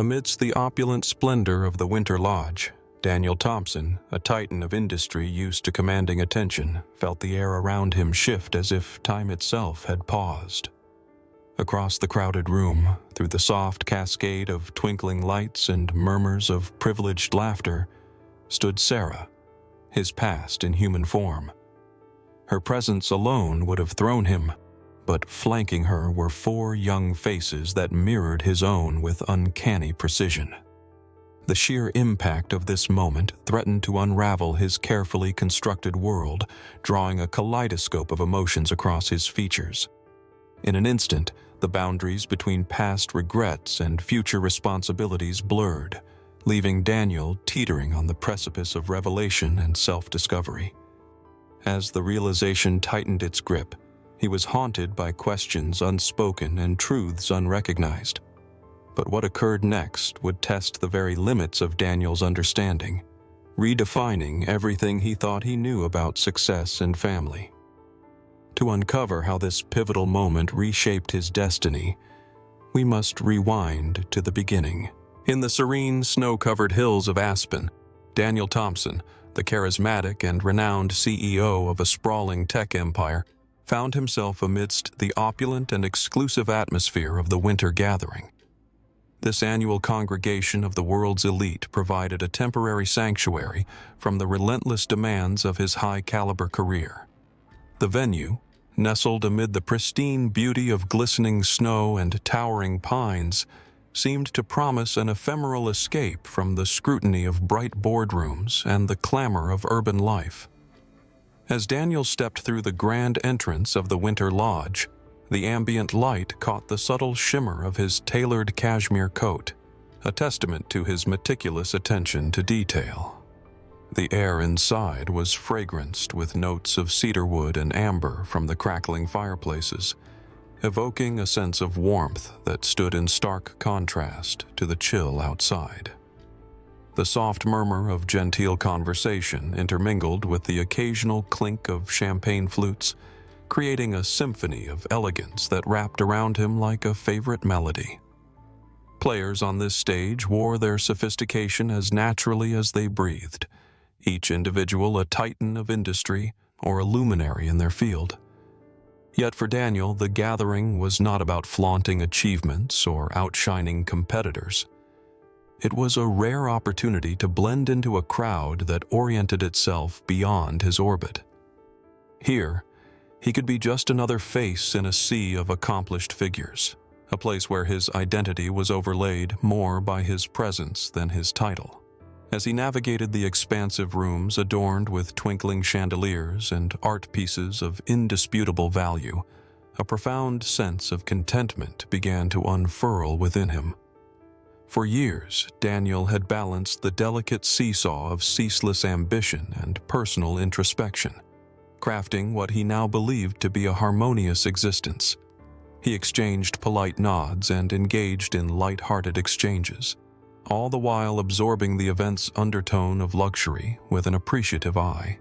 Amidst the opulent splendor of the Winter Lodge, Daniel Thompson, a titan of industry used to commanding attention, felt the air around him shift as if time itself had paused. Across the crowded room, through the soft cascade of twinkling lights and murmurs of privileged laughter, stood Sarah, his past in human form. Her presence alone would have thrown him, but flanking her were 4 young faces that mirrored his own with uncanny precision. The sheer impact of this moment threatened to unravel his carefully constructed world, drawing a kaleidoscope of emotions across his features. In an instant, the boundaries between past regrets and future responsibilities blurred, leaving Daniel teetering on the precipice of revelation and self-discovery. As the realization tightened its grip, he was haunted by questions unspoken and truths unrecognized. But what occurred next would test the very limits of Daniel's understanding, redefining everything he thought he knew about success and family. To uncover how this pivotal moment reshaped his destiny, we must rewind to the beginning. In the serene, snow-covered hills of Aspen, Daniel Thompson, the charismatic and renowned CEO of a sprawling tech empire, found himself amidst the opulent and exclusive atmosphere of the Winter Gathering. This annual congregation of the world's elite provided a temporary sanctuary from the relentless demands of his high-caliber career. The venue, nestled amid the pristine beauty of glistening snow and towering pines, seemed to promise an ephemeral escape from the scrutiny of bright boardrooms and the clamor of urban life. As Daniel stepped through the grand entrance of the Winter Lodge, the ambient light caught the subtle shimmer of his tailored cashmere coat, a testament to his meticulous attention to detail. The air inside was fragranced with notes of cedarwood and amber from the crackling fireplaces, evoking a sense of warmth that stood in stark contrast to the chill outside. The soft murmur of genteel conversation intermingled with the occasional clink of champagne flutes, creating a symphony of elegance that wrapped around him like a favorite melody. Players on this stage wore their sophistication as naturally as they breathed, each individual a titan of industry or a luminary in their field. Yet for Daniel, the gathering was not about flaunting achievements or outshining competitors. It was a rare opportunity to blend into a crowd that oriented itself beyond his orbit. Here, he could be just another face in a sea of accomplished figures, a place where his identity was overlaid more by his presence than his title. As he navigated the expansive rooms adorned with twinkling chandeliers and art pieces of indisputable value, a profound sense of contentment began to unfurl within him. For years, Daniel had balanced the delicate seesaw of ceaseless ambition and personal introspection, crafting what he now believed to be a harmonious existence. He exchanged polite nods and engaged in light-hearted exchanges, all the while absorbing the event's undertone of luxury with an appreciative eye.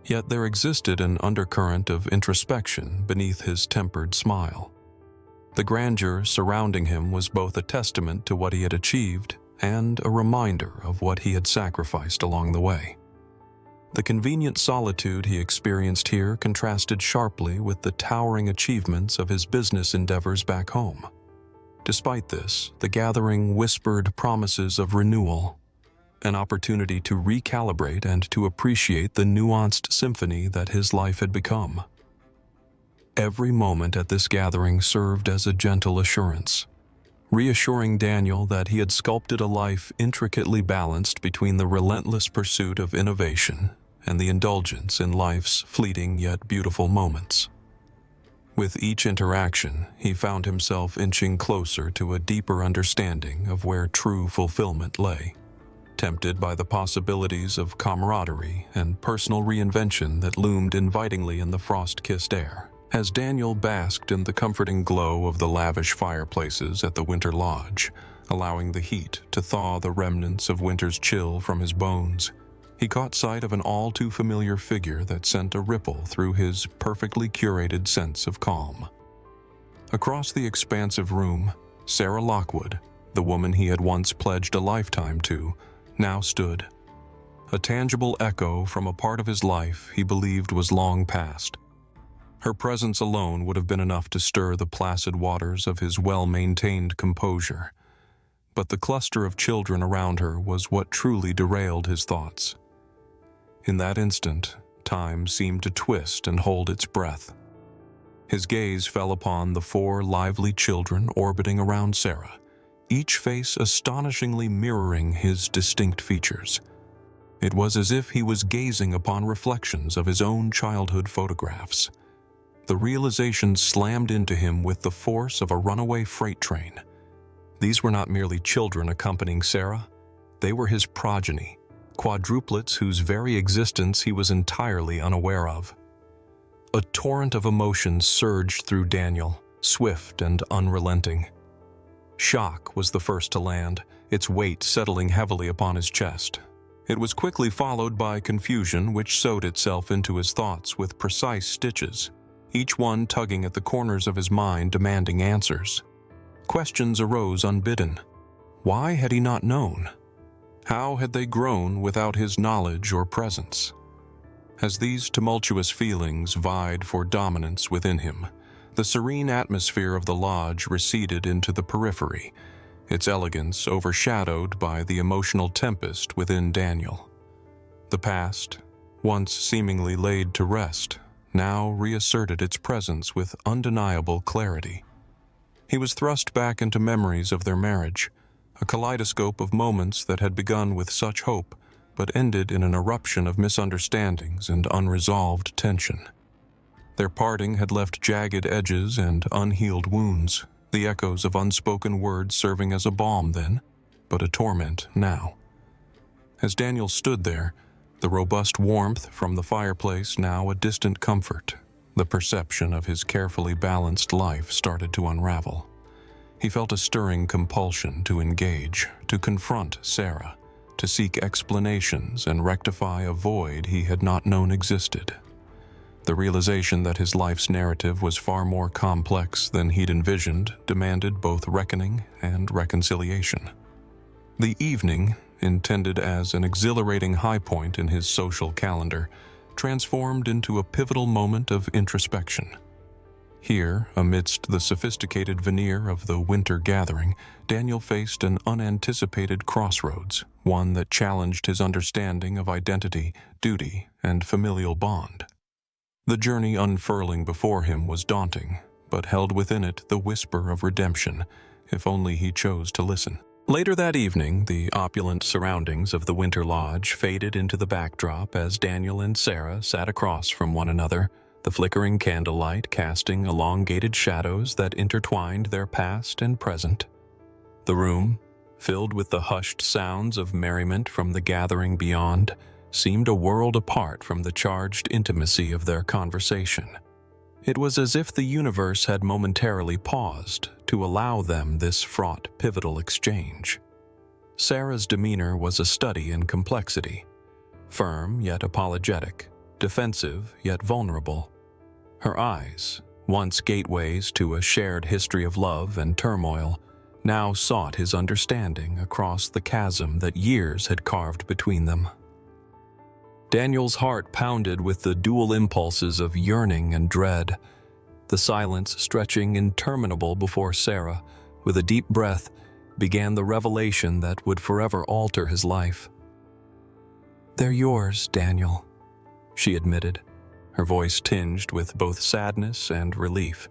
Yet there existed an undercurrent of introspection beneath his tempered smile. The grandeur surrounding him was both a testament to what he had achieved and a reminder of what he had sacrificed along the way. The convenient solitude he experienced here contrasted sharply with the towering achievements of his business endeavors back home. Despite this, the gathering whispered promises of renewal, an opportunity to recalibrate and to appreciate the nuanced symphony that his life had become. Every moment at this gathering served as a gentle assurance, reassuring Daniel that he had sculpted a life intricately balanced between the relentless pursuit of innovation and the indulgence in life's fleeting yet beautiful moments. With each interaction, he found himself inching closer to a deeper understanding of where true fulfillment lay, tempted by the possibilities of camaraderie and personal reinvention that loomed invitingly in the frost-kissed air. As Daniel basked in the comforting glow of the lavish fireplaces at the Winter Lodge, allowing the heat to thaw the remnants of winter's chill from his bones, he caught sight of an all-too-familiar figure that sent a ripple through his perfectly curated sense of calm. Across the expansive room, Sarah Lockwood, the woman he had once pledged a lifetime to, now stood. A tangible echo from a part of his life he believed was long past. Her presence alone would have been enough to stir the placid waters of his well-maintained composure. But the cluster of children around her was what truly derailed his thoughts. In that instant, time seemed to twist and hold its breath. His gaze fell upon the 4 lively children orbiting around Sarah, each face astonishingly mirroring his distinct features. It was as if he was gazing upon reflections of his own childhood photographs. The realization slammed into him with the force of a runaway freight train. These were not merely children accompanying Sarah. They were his progeny, quadruplets whose very existence he was entirely unaware of. A torrent of emotions surged through Daniel, swift and unrelenting. Shock was the first to land, its weight settling heavily upon his chest. It was quickly followed by confusion, which sewed itself into his thoughts with precise stitches, each one tugging at the corners of his mind, demanding answers. Questions arose unbidden. Why had he not known? How had they grown without his knowledge or presence? As these tumultuous feelings vied for dominance within him, the serene atmosphere of the lodge receded into the periphery, its elegance overshadowed by the emotional tempest within Daniel. The past, once seemingly laid to rest, now reasserted its presence with undeniable clarity. He was thrust back into memories of their marriage, a kaleidoscope of moments that had begun with such hope, but ended in an eruption of misunderstandings and unresolved tension. Their parting had left jagged edges and unhealed wounds, the echoes of unspoken words serving as a balm then, but a torment now. As Daniel stood there, the robust warmth from the fireplace now a distant comfort, the perception of his carefully balanced life started to unravel. He felt a stirring compulsion to engage, to confront Sarah, to seek explanations and rectify a void he had not known existed. The realization that his life's narrative was far more complex than he'd envisioned demanded both reckoning and reconciliation. The evening, intended as an exhilarating high point in his social calendar, transformed into a pivotal moment of introspection. Here, amidst the sophisticated veneer of the winter gathering, Daniel faced an unanticipated crossroads, one that challenged his understanding of identity, duty, and familial bond. The journey unfurling before him was daunting, but held within it the whisper of redemption, if only he chose to listen. Later that evening, the opulent surroundings of the winter lodge faded into the backdrop as Daniel and Sarah sat across from one another, the flickering candlelight casting elongated shadows that intertwined their past and present. The room, filled with the hushed sounds of merriment from the gathering beyond, seemed a world apart from the charged intimacy of their conversation. It was as if the universe had momentarily paused to allow them this fraught, pivotal exchange. Sarah's demeanor was a study in complexity, firm yet apologetic, defensive yet vulnerable. Her eyes, once gateways to a shared history of love and turmoil, now sought his understanding across the chasm that years had carved between them. Daniel's heart pounded with the dual impulses of yearning and dread, the silence stretching interminable before Sarah, with a deep breath, began the revelation that would forever alter his life. "They're yours, Daniel," she admitted, her voice tinged with both sadness and relief,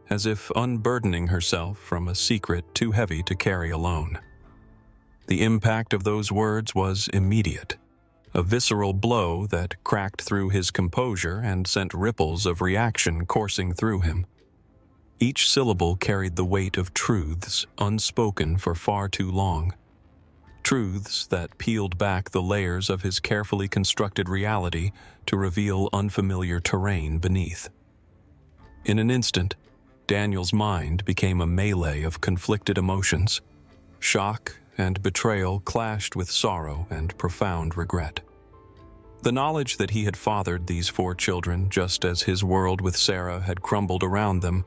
as if unburdening herself from a secret too heavy to carry alone. The impact of those words was immediate, a visceral blow that cracked through his composure and sent ripples of reaction coursing through him. Each syllable carried the weight of truths unspoken for far too long, truths that peeled back the layers of his carefully constructed reality to reveal unfamiliar terrain beneath. In an instant, Daniel's mind became a melee of conflicted emotions. Shock and betrayal clashed with sorrow and profound regret. The knowledge that he had fathered these 4 children just as his world with Sarah had crumbled around them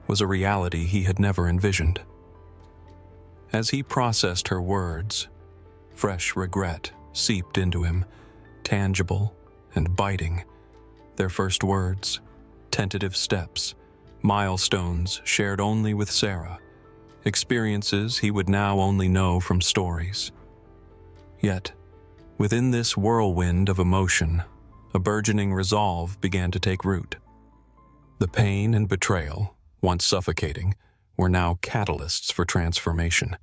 was a reality he had never envisioned. As he processed her words, fresh regret seeped into him, tangible and biting. Their first words, tentative steps, milestones shared only with Sarah, experiences he would now only know from stories. Yet, within this whirlwind of emotion, a burgeoning resolve began to take root. The pain and betrayal, once suffocating, were now catalysts for transformation.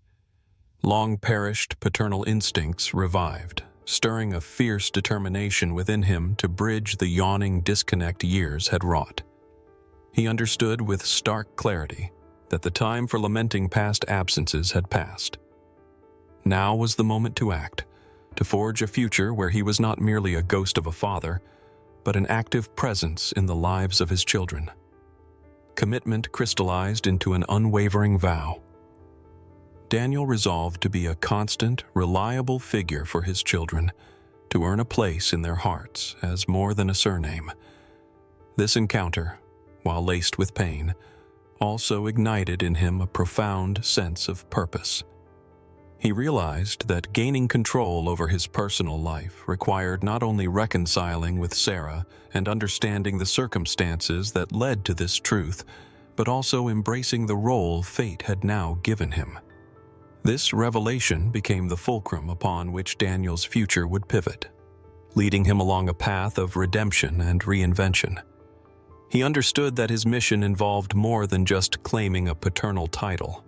Long-perished paternal instincts revived, stirring a fierce determination within him to bridge the yawning disconnect years had wrought. He understood with stark clarity that the time for lamenting past absences had passed. Now was the moment to act, to forge a future where he was not merely a ghost of a father, but an active presence in the lives of his children. Commitment crystallized into an unwavering vow. Daniel resolved to be a constant, reliable figure for his children, to earn a place in their hearts as more than a surname. This encounter, while laced with pain, also ignited in him a profound sense of purpose. He realized that gaining control over his personal life required not only reconciling with Sarah and understanding the circumstances that led to this truth, but also embracing the role fate had now given him. This revelation became the fulcrum upon which Daniel's future would pivot, leading him along a path of redemption and reinvention. He understood that his mission involved more than just claiming a paternal title.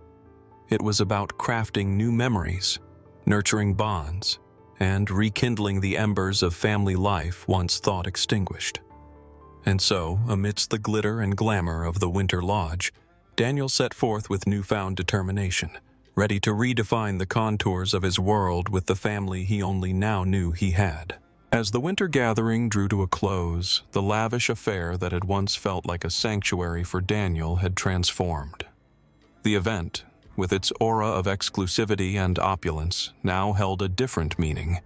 It was about crafting new memories, nurturing bonds, and rekindling the embers of family life once thought extinguished. And so, amidst the glitter and glamour of the Winter Lodge, Daniel set forth with newfound determination, ready to redefine the contours of his world with the family he only now knew he had. As the winter gathering drew to a close, the lavish affair that had once felt like a sanctuary for Daniel had transformed. The event, with its aura of exclusivity and opulence, now held a different meaning,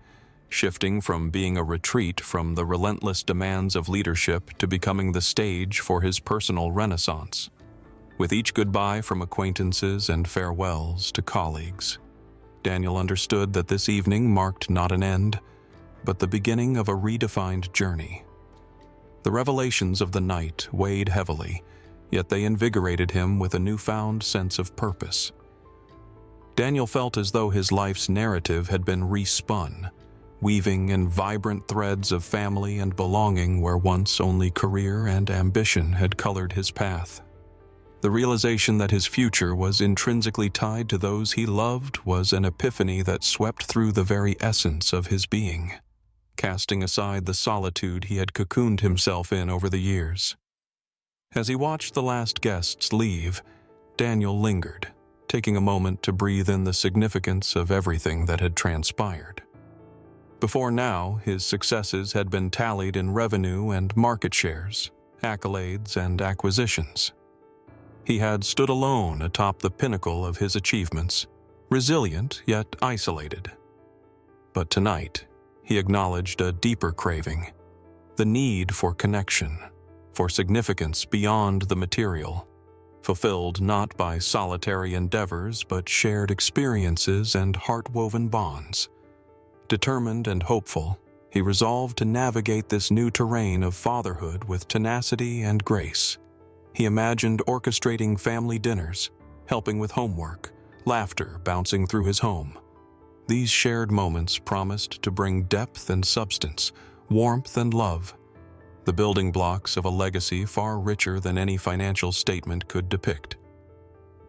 shifting from being a retreat from the relentless demands of leadership to becoming the stage for his personal renaissance. With each goodbye from acquaintances and farewells to colleagues, Daniel understood that this evening marked not an end, but the beginning of a redefined journey. The revelations of the night weighed heavily, yet they invigorated him with a newfound sense of purpose. Daniel felt as though his life's narrative had been respun, weaving in vibrant threads of family and belonging where once only career and ambition had colored his path. The realization that his future was intrinsically tied to those he loved was an epiphany that swept through the very essence of his being, casting aside the solitude he had cocooned himself in over the years. As he watched the last guests leave, Daniel lingered, taking a moment to breathe in the significance of everything that had transpired. Before now, his successes had been tallied in revenue and market shares, accolades and acquisitions. He had stood alone atop the pinnacle of his achievements, resilient yet isolated. But tonight, he acknowledged a deeper craving, the need for connection, for significance beyond the material, fulfilled not by solitary endeavors but shared experiences and heart-woven bonds. Determined and hopeful, he resolved to navigate this new terrain of fatherhood with tenacity and grace. He imagined orchestrating family dinners, helping with homework, laughter bouncing through his home. These shared moments promised to bring depth and substance, warmth and love, the building blocks of a legacy far richer than any financial statement could depict.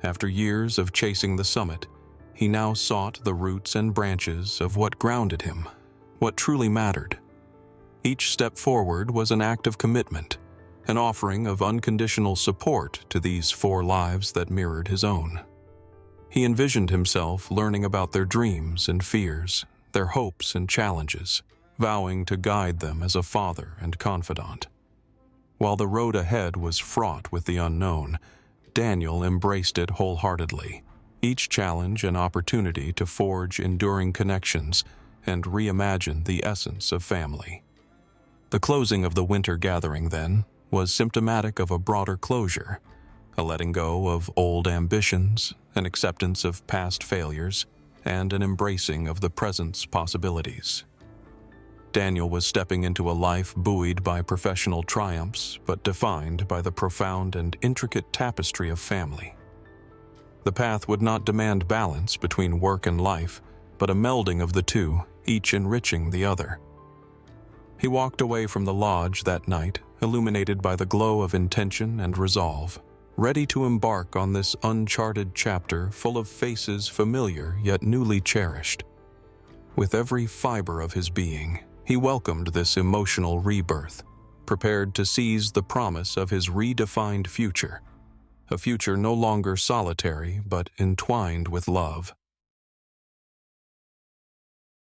After years of chasing the summit, he now sought the roots and branches of what grounded him, what truly mattered. Each step forward was an act of commitment, an offering of unconditional support to these 4 lives that mirrored his own. He envisioned himself learning about their dreams and fears, their hopes and challenges, vowing to guide them as a father and confidant. While the road ahead was fraught with the unknown, Daniel embraced it wholeheartedly, each challenge an opportunity to forge enduring connections and reimagine the essence of family. The closing of the winter gathering, then, was symptomatic of a broader closure, a letting go of old ambitions, an acceptance of past failures, and an embracing of the present's possibilities. Daniel was stepping into a life buoyed by professional triumphs, but defined by the profound and intricate tapestry of family. The path would not demand balance between work and life, but a melding of the two, each enriching the other. He walked away from the lodge that night, illuminated by the glow of intention and resolve, ready to embark on this uncharted chapter full of faces familiar yet newly cherished. With every fiber of his being, he welcomed this emotional rebirth, prepared to seize the promise of his redefined future, a future no longer solitary but entwined with love.